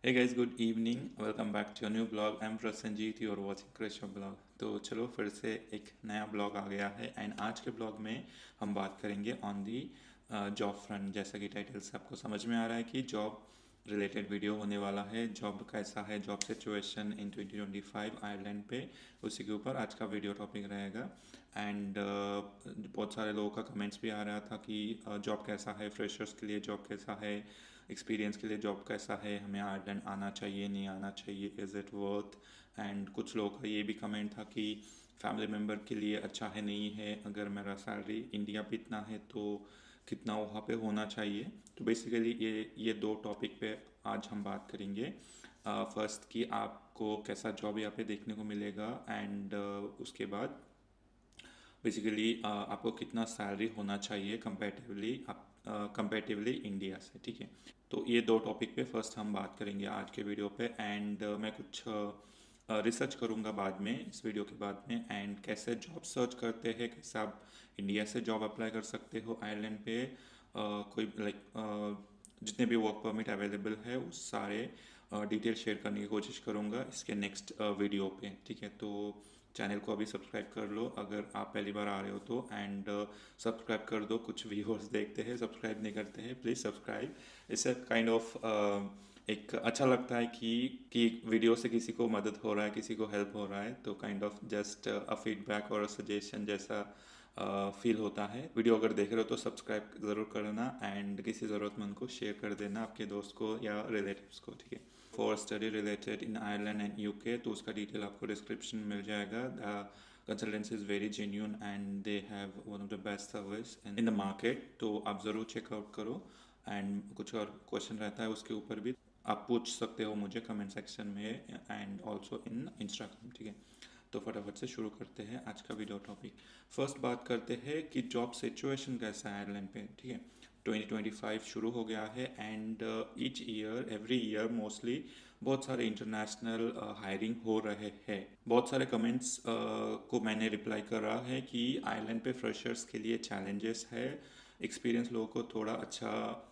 Hey guys, good evening. Welcome back to a new blog. I'm Prasenjit. You are watching Krish blog. तो चलो फिर से एक नया ब्लॉग आ गया है एंड आज के ब्लॉग में हम बात करेंगे ऑन दी जॉब फ्रंट। जैसा कि टाइटल से आपको समझ में आ रहा है कि जॉब रिलेटेड वीडियो होने वाला है। जॉब कैसा है, जॉब सिचुएशन इन 2025 आयरलैंड पे, उसी के ऊपर आज का वीडियो टॉपिक रहेगा। एंड बहुत सारे लोगों का कमेंट्स भी आ रहा था कि जॉब कैसा है, फ्रेशर्स के लिए जॉब कैसा है, एक्सपीरियंस के लिए जॉब कैसा है, हमें आयरलैंड आना चाहिए नहीं आना चाहिए, इज़ इट वर्थ। एंड कुछ लोगों का ये भी कमेंट था कि फैमिली मेम्बर के लिए अच्छा है नहीं है, अगर मेरा सैलरी इंडिया पे इतना है तो कितना वहाँ पे होना चाहिए। तो बेसिकली ये दो टॉपिक पे आज हम बात करेंगे। फर्स्ट कि आपको कैसा जॉब यहाँ पे देखने को मिलेगा एंड उसके बाद बेसिकली आपको कितना सैलरी होना चाहिए कंपेरेटिवली इंडिया से। ठीक है, तो ये दो टॉपिक पे फर्स्ट हम बात करेंगे आज के वीडियो पे। एंड मैं कुछ रिसर्च करूँगा बाद में, इस वीडियो के बाद में, एंड कैसे जॉब सर्च करते हैं, कैसे आप इंडिया से जॉब अप्लाई कर सकते हो आयरलैंड पे। कोई जितने भी वर्क परमिट अवेलेबल है उस सारे डिटेल शेयर करने की कोशिश करूँगा इसके नेक्स्ट वीडियो पे। ठीक है, तो चैनल को अभी सब्सक्राइब कर लो अगर आप पहली बार आ रहे हो तो, एंड सब्सक्राइब कर दो। कुछ व्यूअर्स देखते हैं सब्सक्राइब नहीं करते हैं, प्लीज़ सब्सक्राइब। इससे काइंड ऑफ एक अच्छा लगता है कि वीडियो से किसी को मदद हो रहा है, किसी को हेल्प हो रहा है, तो kind of just a feedback और सजेशन जैसा फील होता है। वीडियो अगर देख रहे हो तो सब्सक्राइब ज़रूर करना एंड किसी ज़रूरतमंद को शेयर कर देना, आपके दोस्त को या रिलेटिव्स को। ठीक है, for study related in Ireland and UK, तो उसका डिटेल आपको डिस्क्रिप्शन में मिल जाएगा। The consultancy is very genuine and they have one of the best service in the market, तो आप ज़रूर चेकआउट करो। एंड कुछ और क्वेश्चन रहता है उसके ऊपर भी आप पूछ सकते हो मुझे कमेंट सेक्शन में एंड ऑल्सो इन इंस्टाग्राम। ठीक है, तो फटाफट से शुरू करते हैं आज का वीडियो टॉपिक। फर्स्ट बात करते हैं कि जॉब सिचुएशन कैसा है आयरलैंड पे। ठीक है, 2025 शुरू हो गया है and each year every year mostly बहुत सारे इंटरनेशनल हायरिंग हो रहे हैं। बहुत सारे कमेंट्स को मैंने रिप्लाई करा है कि आयरलैंड पे फ्रेशर्स के लिए चैलेंजेस है, एक्सपीरियंस लोगों को थोड़ा अच्छा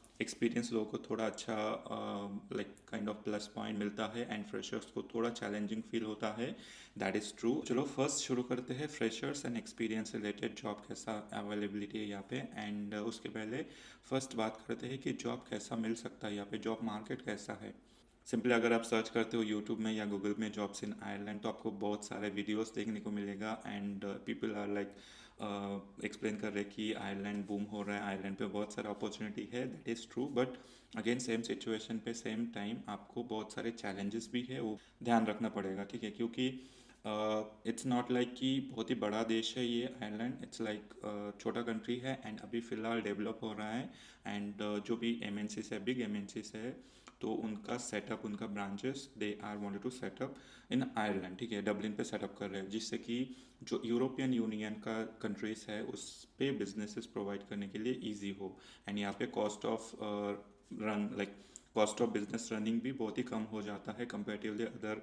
like kind of plus point मिलता है एंड फ्रेशर्स को थोड़ा चैलेंजिंग फील होता है। That is true. चलो फर्स्ट शुरू करते हैं freshers and experience related job कैसा अवेलेबिलिटी है यहाँ पे। एंड उसके पहले फर्स्ट बात करते हैं कि जॉब कैसा मिल सकता है यहाँ पे, जॉब मार्केट कैसा है। सिंपली अगर आप सर्च करते हो यूट्यूब में या गूगल में जॉब्स इन आयरलैंड, तो आपको बहुत सारे वीडियोस देखने को मिलेगा and people are like explain कर रहे हैं कि आयरलैंड बूम हो रहा है, आयरलैंड पे बहुत सारा अपॉर्चुनिटी है। That is true, but again same situation पे सेम टाइम आपको बहुत सारे चैलेंजेस भी है, वो ध्यान रखना पड़ेगा। ठीक है, क्योंकि इट्स नॉट लाइक कि बहुत ही बड़ा देश है ये आयरलैंड, इट्स लाइक छोटा कंट्री है एंड अभी फ़िलहाल डेवलप हो रहा है। एंड जो भी एम एन सीज है, बिग एम एन सीज है, तो उनका सेटअप, उनका branches they are wanted to setup in Ireland. ठीक है, डबलिन पे सेटअप कर रहे हैं, जिससे कि जो यूरोपियन यूनियन का कंट्रीज़ है उस पे बिजनेसेस प्रोवाइड करने के लिए ईजी हो। एंड यहाँ पे cost of run like cost of business running भी बहुत ही कम हो जाता है कंपेरेटिवली अदर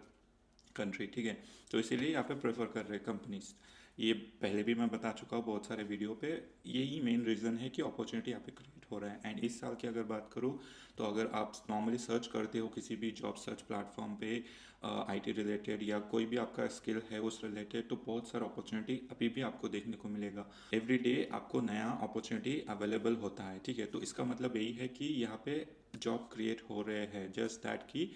कंट्री। ठीक है, तो इसीलिए यहाँ पे प्रेफर कर रहे हैं कंपनीज। ये पहले भी मैं बता चुका हूँ बहुत सारे वीडियो पे, यही मेन रीज़न है कि अपॉर्चुनिटी यहाँ पे क्रिएट हो रहा है। एंड इस साल की अगर बात करूँ तो अगर आप नॉर्मली सर्च करते हो किसी भी जॉब सर्च प्लेटफॉर्म पे आईटी रिलेटेड या कोई भी आपका स्किल है उस रिलेटेड, तो बहुत सारा अपॉर्चुनिटी अभी भी आपको देखने को मिलेगा। एवरी डे आपको नया अपॉर्चुनिटी अवेलेबल होता है। ठीक है, तो इसका मतलब यही है कि यहाँ पे जॉब क्रिएट हो रहे हैं, जस्ट दैट कि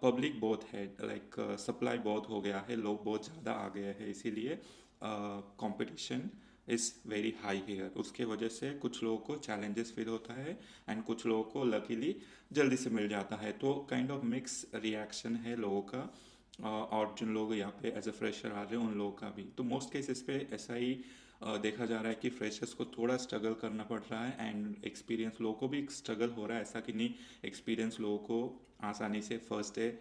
पब्लिक बहुत है, लाइक सप्लाई बहुत हो गया है, लोग बहुत ज़्यादा आ गए हैं, इसीलिए competition is very high here. उसके वजह से कुछ लोगों को चैलेंजेस फील होता है एंड कुछ लोगों को लकीली जल्दी से मिल जाता है। तो काइंड ऑफ मिक्स रिएक्शन है लोगों का। और जिन लोग यहाँ पे एज अ फ्रेशर आ रहे हैं उन लोगों का भी, तो मोस्ट केसेस पे ऐसा ही देखा जा रहा है कि फ्रेशर्स को थोड़ा स्ट्रगल करना पड़ रहा है एंड एक्सपीरियंस लोगों को भी स्ट्रगल हो रहा है। ऐसा कि नहीं, एक्सपीरियंस लोगों को आसानी से फर्स्ट डे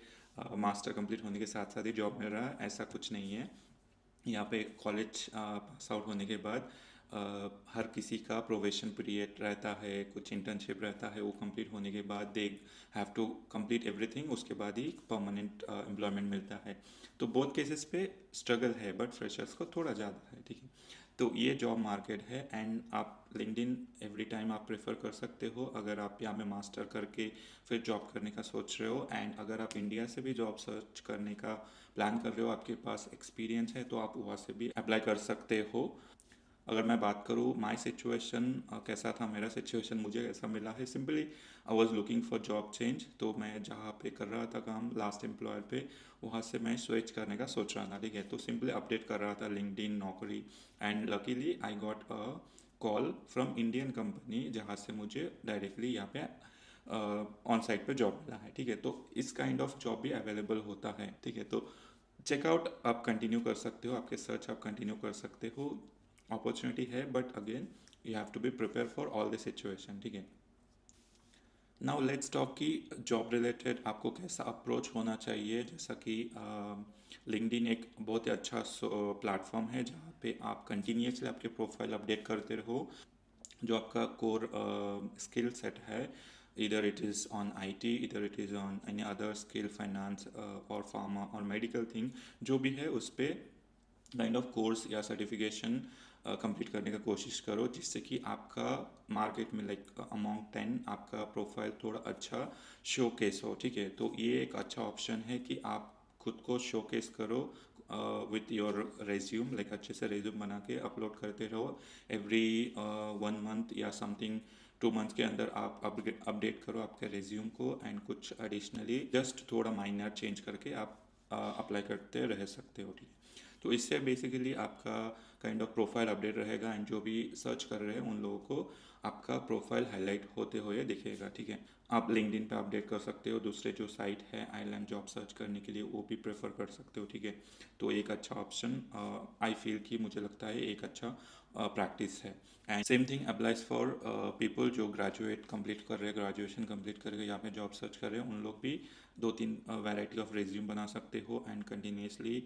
मास्टर कंप्लीट होने के साथ साथ ही जॉब मिल रहा है, ऐसा कुछ नहीं है। यहाँ पे कॉलेज पास आउट होने के बाद हर किसी का प्रोवेशन पीरियड रहता है, कुछ इंटर्नशिप रहता है, वो कंप्लीट होने के बाद they have to complete everything, उसके बाद ही परमानेंट एम्प्लॉयमेंट मिलता है। तो बहुत केसेस पे स्ट्रगल है, बट फ्रेशर्स को थोड़ा ज़्यादा है। ठीक है, तो ये जॉब मार्केट है एंड आप लिंक्डइन एवरी टाइम आप प्रेफर कर सकते हो अगर आप यहाँ पे मास्टर करके फिर जॉब करने का सोच रहे हो। एंड अगर आप इंडिया से भी जॉब सर्च करने का प्लान कर रहे हो, आपके पास एक्सपीरियंस है, तो आप वहाँ से भी अप्लाई कर सकते हो। अगर मैं बात करूँ माई सिचुएशन कैसा था, मेरा सिचुएशन मुझे कैसा मिला है, simply I was looking for job change. तो मैं जहाँ पे कर रहा था काम लास्ट एम्प्लॉयर पे, वहाँ से मैं स्विच करने का सोच रहा था, ठीक है। तो सिंपली अपडेट कर रहा था लिंक्डइन, नौकरी, and luckily I got a call from Indian company जहाँ से मुझे डायरेक्टली यहाँ पे ऑन साइट पे जॉब मिला है, ठीक है। तो इस काइंड ऑफ जॉब भी अवेलेबल होता है, ठीक है। तो चेकआउट आप कंटिन्यू कर सकते हो, आपके सर्च आप कंटिन्यू कर सकते हो। अपॉर्चुनिटी है but again you have to be prepare for all the situation, ठीक है। नाउ लेट्स टॉक कि जॉब रिलेटेड आपको कैसा अप्रोच होना चाहिए। जैसा कि लिंक्डइन एक बहुत ही अच्छा प्लेटफॉर्म है जहाँ पे आप कंटिन्यूसली आपके प्रोफाइल अपडेट करते रहो। जो आपका कोर स्किल सेट है, इधर इट इज़ ऑन आईटी, इधर it is on any other skill, finance और फार्मा और मेडिकल थिंग, जो भी है उस पर काइंड ऑफ कोर्स या सर्टिफिकेशन कंप्लीट करने का कोशिश करो, जिससे कि आपका मार्केट में लाइक अमॉन्ग 10 आपका प्रोफाइल थोड़ा अच्छा शोकेस हो, ठीक है। तो ये एक अच्छा ऑप्शन है कि आप खुद को शोकेस करो विथ योर रेज्यूम, लाइक अच्छे से रेज्यूम बना के अपलोड करते रहो। एवरी 1 मंथ या समथिंग 2 मंथ्स के अंदर आप अपडेट करो आपके रेज्यूम को, एंड कुछ एडिशनली जस्ट थोड़ा माइनर चेंज करके आप अप्लाई करते रह सकते हो, ठीक है। तो इससे बेसिकली आपका काइंड ऑफ प्रोफाइल अपडेट रहेगा, एंड जो भी सर्च कर रहे हैं उन लोगों को आपका प्रोफाइल हाईलाइट होते हुए दिखेगा, ठीक है। आप लिंक्डइन पे अपडेट कर सकते हो, दूसरे जो साइट है आइलैंड जॉब सर्च करने के लिए वो भी प्रेफर कर सकते हो, ठीक है। तो एक अच्छा ऑप्शन आई फील कि मुझे लगता है एक अच्छा प्रैक्टिस है। And same thing applies for people जो ग्रेजुएट कंप्लीट कर रहे हैं, ग्रेजुएशन कंप्लीट करके यहाँ पे जॉब सर्च कर रहे हैं, उन लोग भी 2-3 वैरायटी ऑफ रेज्यूम बना सकते हो and continuously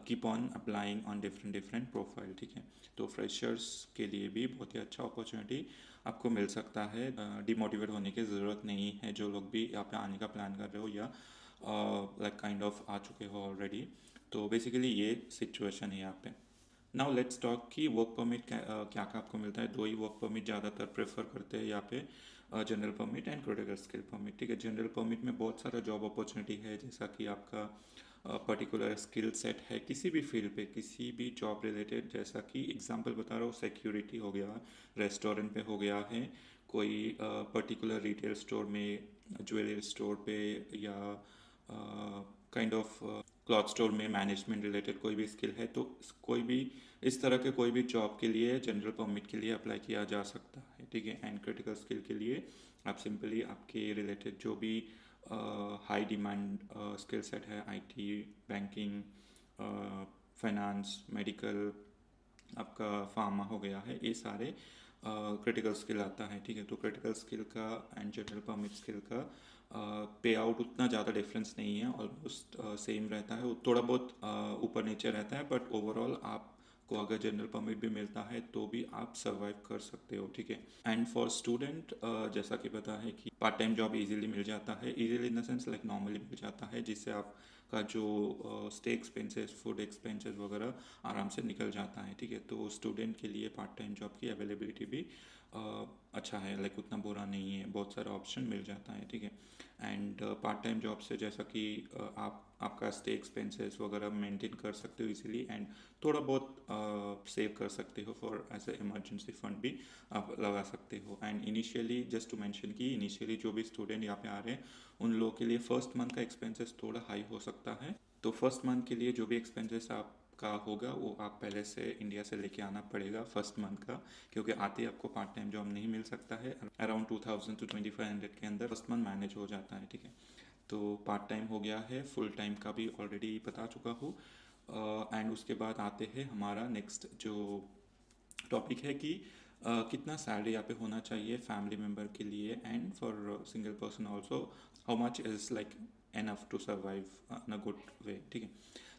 keep on applying on different different profile, ठीक है। तो फ्रेशर्स के लिए भी बहुत ही अच्छा अपॉर्चुनिटी आपको मिल सकता है। डिमोटिवेट होने की ज़रूरत नहीं है, जो लोग भी यहाँ पे आने का प्लान कर रहे हो या लाइक काइंड ऑफ आ चुके हो ऑलरेडी। तो बेसिकली ये सिचुएशन है यहाँ पे। नाउ लेट्स टॉक कि वर्क परमिट क्या क्या आपको मिलता है। दो ही वर्क परमिट ज़्यादातर प्रेफर करते हैं यहाँ पे, general permit and critical skill permit, ठीक है। जनरल परमिट में बहुत सारा जॉब अपॉर्चुनिटी है, जैसा कि आपका पर्टिकुलर स्किल सेट है किसी भी फील्ड पे, किसी भी जॉब रिलेटेड। जैसा कि एग्जांपल बता रहा हूँ, सिक्योरिटी हो गया, रेस्टोरेंट पे हो गया है, कोई पर्टिकुलर रिटेल स्टोर में, ज्वेलरी स्टोर पे, या काइंड ऑफ क्लॉथ स्टोर में मैनेजमेंट रिलेटेड कोई भी स्किल है, तो कोई भी इस तरह के कोई भी जॉब के लिए जनरल परमिट के लिए अप्लाई किया जा सकता है, ठीक है। एंड क्रिटिकल स्किल के लिए आप सिंपली आपके रिलेटेड जो भी हाई डिमांड स्किल सेट है, आईटी, बैंकिंग, फाइनेंस, मेडिकल, आपका फार्मा हो गया है, ये सारे क्रिटिकल स्किल आता है, ठीक है। तो क्रिटिकल स्किल का एंड जनरल परमिट स्किल का पे आउट उतना ज़्यादा डिफरेंस नहीं है, ऑलमोस्ट सेम रहता है, थोड़ा बहुत ऊपर नीचे रहता है, बट ओवरऑल आपको अगर जनरल परमिट भी मिलता है तो भी आप सर्वाइव कर सकते हो, ठीक है। एंड फॉर स्टूडेंट जैसा कि पता है कि पार्ट टाइम जॉब इजीली मिल जाता है, easily in the sense like normally मिल जाता है, जिससे आपका जो स्टे एक्सपेंसेस, फूड एक्सपेंसेस वगैरह आराम से निकल जाता है, ठीक है। तो स्टूडेंट के लिए पार्ट टाइम जॉब की अवेलेबिलिटी भी अच्छा है, लाइक उतना बुरा नहीं है, बहुत सारा ऑप्शन मिल जाता है, ठीक है। एंड पार्ट टाइम जॉब से जैसा कि आप आपका स्टे एक्सपेंसेस वगैरह मेंटेन कर सकते हो इजीली, एंड थोड़ा बहुत सेव कर सकते हो for as a emergency fund भी आप लगा सकते हो। And initially just to mention कि इनिशियली जो भी स्टूडेंट यहाँ पे आ रहे हैं उन लोगों के लिए फर्स्ट मंथ का एक्सपेंसेस थोड़ा हाई हो सकता है। तो फर्स्ट मंथ के लिए जो भी एक्सपेंसेस आपका होगा वो आप पहले से इंडिया से लेके आना पड़ेगा फर्स्ट मंथ का, क्योंकि आते ही आपको पार्ट टाइम जॉब नहीं मिल सकता है। अराउंड 2000 to 2500 के अंदर फर्स्ट मंथ मैनेज हो जाता है, ठीक है। तो पार्ट टाइम हो गया है, फुल टाइम का भी ऑलरेडी बता चुका हूँ। एंड उसके बाद आते हैं हमारा नेक्स्ट जो टॉपिक है कि कितना सैलरी यहाँ पे होना चाहिए फैमिली मेम्बर के लिए, and for single person also how much is like enough to survive in a good way, ठीक है।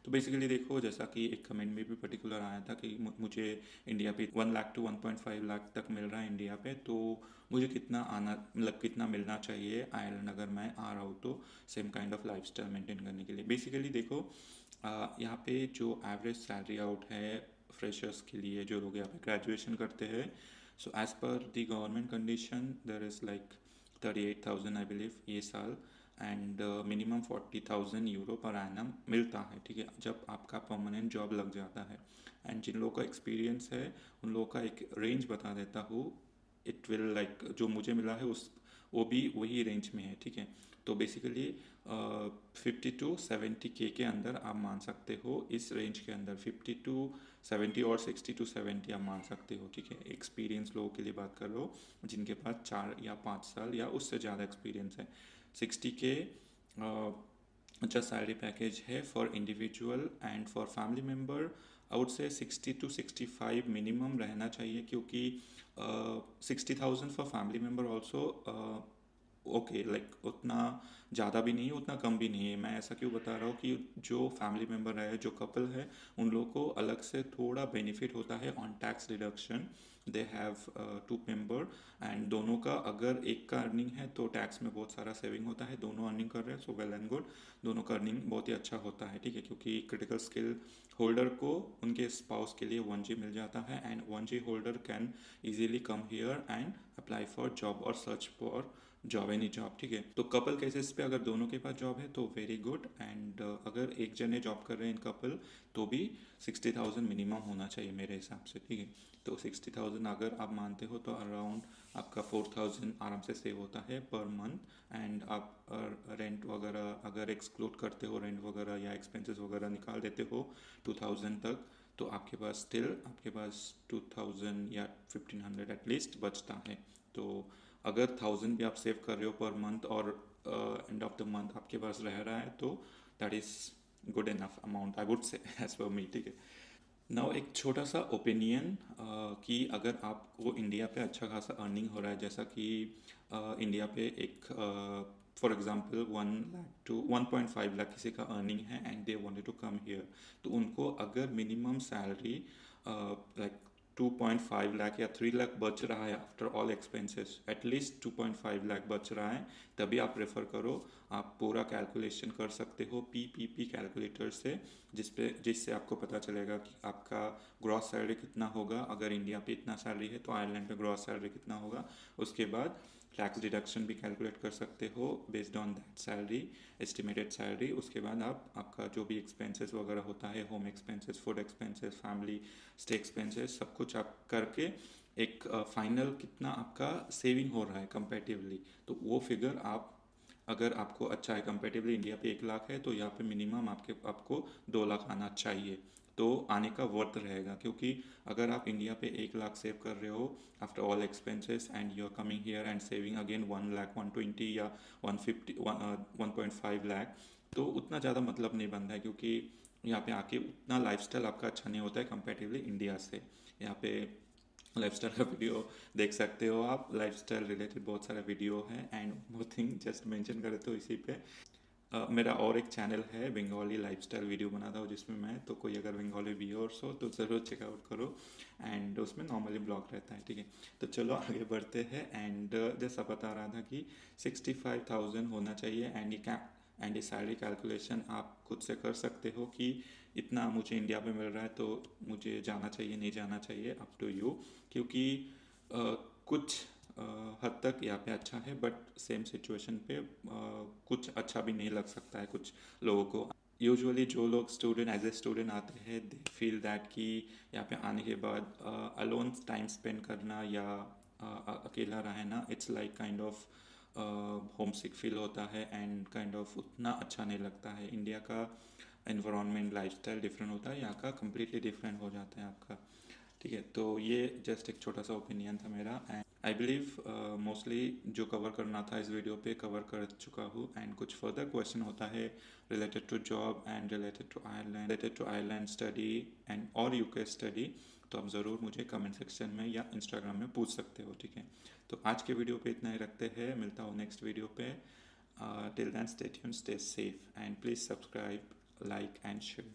तो बेसिकली देखो, जैसा कि एक कमेंट में भी पर्टिकुलर आया था कि मुझे इंडिया पे 1 लाख to 1.5 लाख तक मिल रहा है इंडिया पे, तो मुझे कितना आना, मतलब कितना मिलना चाहिए आयरलैंड अगर मैं आ रहा हूँ तो same kind of lifestyle maintain करने के लिए। बेसिकली देखो, यहाँ पे जो एवरेज सैलरी आउट है फ्रेशर्स के लिए जो लोग यहाँ पे ग्रेजुएशन करते हैं. So as per the government condition there is like 38,000 I believe ये साल, and minimum 40,000 euro per annum मिलता है. ठीक है, जब आपका परमानेंट जॉब लग जाता है. एंड जिन लोगों का एक्सपीरियंस है उन लोगों का एक रेंज बता देता हूँ. इट विल लाइक जो मुझे मिला है उस वो भी वही रेंज में है. ठीक है, तो बेसिकली 50 to 70 के अंदर आप मान सकते हो. इस रेंज के अंदर 50 to 70 और 60 to 70 आप मान सकते हो. ठीक है, एक्सपीरियंस लोगों के लिए बात कर लो जिनके पास 4 या 5 साल या उससे ज़्यादा एक्सपीरियंस है. 60K अच्छा सैलरी पैकेज है for individual. And for family member I would से 60 to 65 मिनिमम रहना चाहिए, क्योंकि 60,000 for family member also okay, like उतना ज़्यादा भी नहीं है उतना कम भी नहीं है. मैं ऐसा क्यों बता रहा हूँ कि जो फैमिली मेम्बर है, जो कपल है, उन लोगों को अलग से थोड़ा बेनिफिट होता है on tax deduction. They have 2 member, and दोनों का अगर एक का अर्निंग है तो टैक्स में बहुत सारा सेविंग होता है. दोनों अर्निंग कर रहे हैं सो वेल एंड गुड, दोनों का अर्निंग बहुत ही अच्छा होता है. ठीक है, क्योंकि क्रिटिकल स्किल होल्डर को उनके स्पाउस के लिए 1G मिल जाता है, and 1G holder can easily come here and apply for job और search for job, any job. ठीक है, तो कपल केसेस पे अगर दोनों के पास जॉब है तो वेरी गुड. एंड अगर एक जने जॉब कर रहे हैं इन कपल तो भी 60,000 मिनिमम होना चाहिए मेरे हिसाब से. ठीक है, तो 60,000 अगर आप मानते हो तो अराउंड आपका 4,000 आराम से सेव होता है पर मंथ. एंड आप रेंट वगैरह अगर एक्सक्लूड करते हो, रेंट वगैरह या एक्सपेंसेस वगैरह निकाल देते हो 2,000 तक, तो आपके पास स्टिल आपके पास 2,000 या 1,500 एटलीस्ट बचता है. तो अगर 1,000 भी आप सेव कर रहे हो पर मंथ और एंड ऑफ द मंथ आपके पास रह रहा है तो that is good enough amount I would say as per me. ठीक है, नाउ एक छोटा सा ओपिनियन कि अगर आपको इंडिया पे अच्छा खासा अर्निंग हो रहा है, जैसा कि इंडिया पे एक for example 1 lakh to 1.5 lakh किसी का अर्निंग है and they wanted to come here, तो उनको अगर मिनिमम सैलरी लाइक 2.5 लाख या 3 लाख बच रहा है after all expenses, at least 2.5 lakh बच रहा है, तभी आप प्रेफर करो. आप पूरा कैलकुलेशन कर सकते हो पीपीपी कैलकुलेटर से, जिससे आपको पता चलेगा कि आपका ग्रॉस सैलरी कितना होगा. अगर इंडिया पे इतना सैलरी है तो आयरलैंड पे ग्रॉस सैलरी कितना होगा. उसके बाद टैक्स डिडक्शन भी कैलकुलेट कर सकते हो based on that salary, estimated salary. उसके बाद आपका जो भी एक्सपेंसेस वगैरह होता है, home expenses, food expenses, family stay expenses, सब कुछ आप करके एक फाइनल कितना आपका सेविंग हो रहा है कंपेरेटिवली, तो वो फिगर आप अगर आपको अच्छा है कंपेरेटिवली, इंडिया पे 1 लाख है तो यहाँ पे मिनिमम आपको 2 लाख आना चाहिए, तो आने का वर्थ रहेगा. क्योंकि अगर आप इंडिया पे 1 लाख सेव कर रहे हो after all expenses and you are coming here and saving again 1 lakh 120 या 150 1.5 लाख, तो उतना ज़्यादा मतलब नहीं बनता है. क्योंकि यहाँ पे आके उतना लाइफस्टाइल आपका अच्छा नहीं होता है कंपेरेटिवली इंडिया से. यहाँ पे लाइफस्टाइल का वीडियो देख सकते हो आप, लाइफस्टाइल रिलेटेड बहुत सारा वीडियो है. एंड वो थिंग जस्ट मेंशन कर देते हो इसी पे. मेरा और एक चैनल है बंगाली लाइफस्टाइल वीडियो बनाता हूँ जिसमें मैं, तो कोई अगर बंगाली व्यूअर्स हो तो ज़रूर चेकआउट करो. एंड उसमें नॉर्मली ब्लॉग रहता है. ठीक है, तो चलो आगे बढ़ते हैं. एंड जैसा बता रहा था कि 65,000 होना चाहिए. एंड ये सैलरी कैलकुलेशन आप खुद से कर सकते हो कि इतना मुझे इंडिया में मिल रहा है तो मुझे जाना चाहिए नहीं जाना चाहिए, अप टू यू. क्योंकि कुछ हद तक यहाँ पे अच्छा है, बट सेम सिचुएशन पे कुछ अच्छा भी नहीं लग सकता है कुछ लोगों को. यूजुअली जो लोग स्टूडेंट एज ए स्टूडेंट आते हैं दे फील दैट कि यहाँ पे आने के बाद अलोन टाइम स्पेंड करना या अकेला रहना, it's like kind of home sick feel होता है एंड काइंड ऑफ उतना अच्छा नहीं लगता है. इंडिया का एनवायरनमेंट लाइफस्टाइल डिफरेंट होता है, यहाँ का कम्प्लीटली डिफरेंट हो जाता है आपका. ठीक है, तो ये जस्ट एक छोटा सा ओपिनियन था मेरा. एंड आई बिलीव मोस्टली जो कवर करना था इस वीडियो पे कवर कर चुका हूँ. एंड कुछ फर्दर क्वेश्चन होता है related to job and related to Ireland study and और यूके स्टडी, तो आप ज़रूर मुझे कमेंट सेक्शन में या इंस्टाग्राम में पूछ सकते हो. ठीक है, तो आज के वीडियो पे इतना ही रखते हैं. मिलता हूँ नेक्स्ट वीडियो पे. Till then stay tuned, stay safe and please subscribe, like and share.